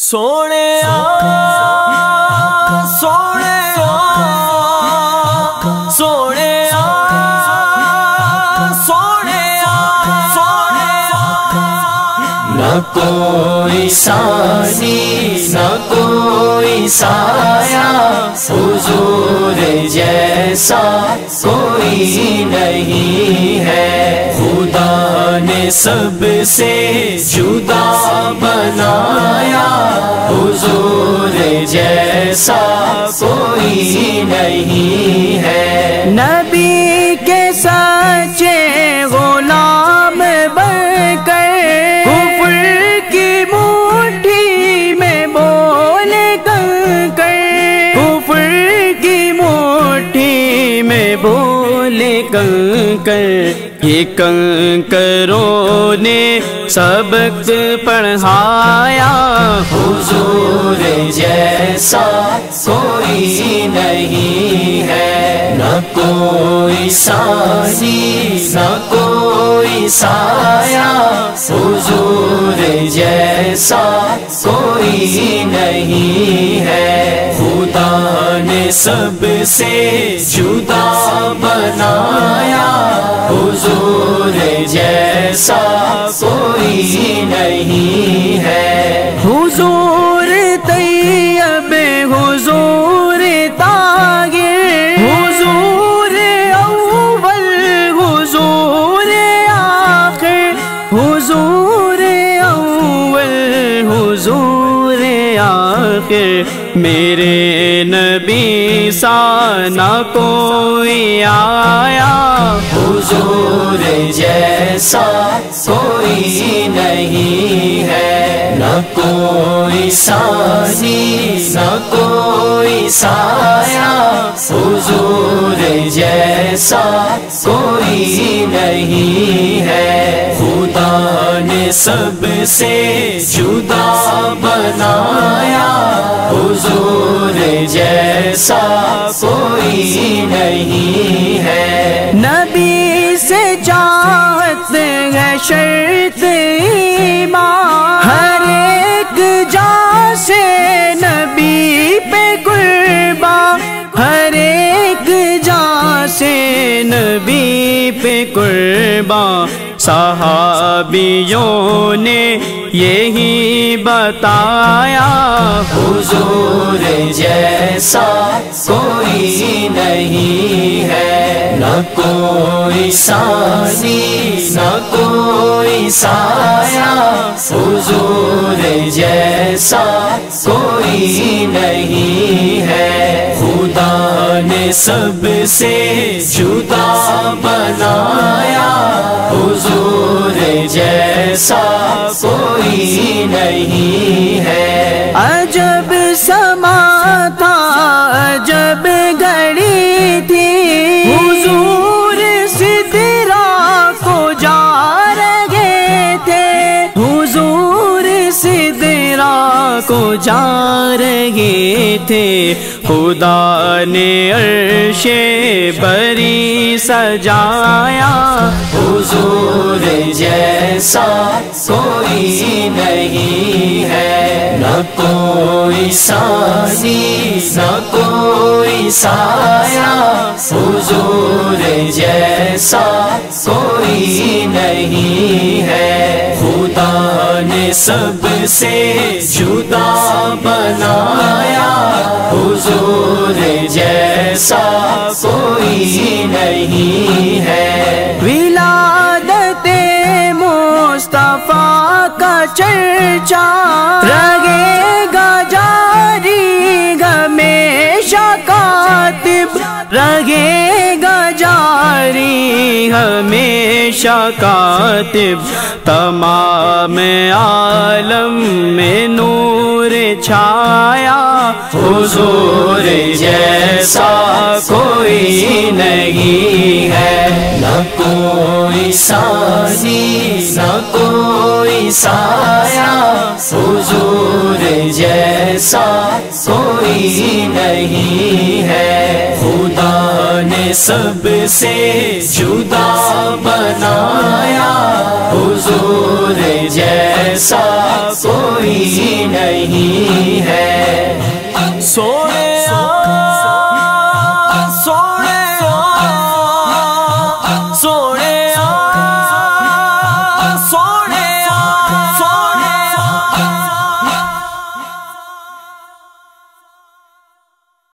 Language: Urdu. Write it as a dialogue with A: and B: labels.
A: سونے سونے سونے سونے نہ کوئی ثانی نہ کوئی سایہ حضور جیسا کوئی نہیں ہے. خدا نے سب سے جدا بنایا حضور جیسا کوئی نہیں ہے.
B: نبی کے سچے غلام بن کر کفر کی مٹھی میں بولے کنکر، کفر کی مٹھی میں بولے کنکر. یہ کنکروں نے سبق پڑھایا
A: حضور جیسا کوئی نہیں ہے. نہ کوئی ثانی نہ کوئی سایہ حضور جیسا کوئی نہیں ہے. خدا نے سب سے جدا بنایا حضور جیسا کوئی نہیں ہے.
B: حضور طیب حضور طاہر حضور اول حضور آخر حضور اول حضور آخر. میرے نبی سا نہ کوئی آیا
A: حضور جیسا کوئی نہیں ہے. نہ کوئی ثانی نہ کوئی سایہ حضور جیسا کوئی نہیں ہے. خدا نے سب سے جدا بنایا حضور جیسا کوئی نہیں ہے.
B: نبی سے چاہت ہے شرط ایمان، ہر ایک جان سے نبی پہ قربان، ہر ایک جان سے نبی پہ قربان. صحابیوں نے یہی بتایا
A: حضور جیسا کوئی نہیں ہے. نہ کوئی ثانی نہ کوئی سایہ حضور جیسا کوئی نہیں ہے. خدا نے سب سے جدا بنایا حضور جیسا کوئی نہیں ہے.
B: عجب سما تھا عجب گھڑی تھی، حضور سدرا کو جا رہے تھے، حضور سدرا کو جا رہے تھے. خدا نے عرش بری سجایا
A: حضور جیسا کوئی نہیں ہے. نہ کوئی ثانی نہ کوئی سایہ حضور جیسا کوئی نہیں ہے. خدا نے سب سے جدا بنایا حضور جیسا کوئی نہیں ہے.
B: ولادت مصطفیٰ کا چرچا رہے گا جاری ہمیشہ کاتب، رہے گا جاری ہمیشہ کاتب. تمام عالم میں نور چھایا
A: حضور جیسا کوئی نہیں ہے. نہ کوئی ثانی نہ کوئی سایہ حضور جیسا کوئی نہیں ہے. خدا نے سب سے جدا بنایا حضور جیسا کوئی نہیں سو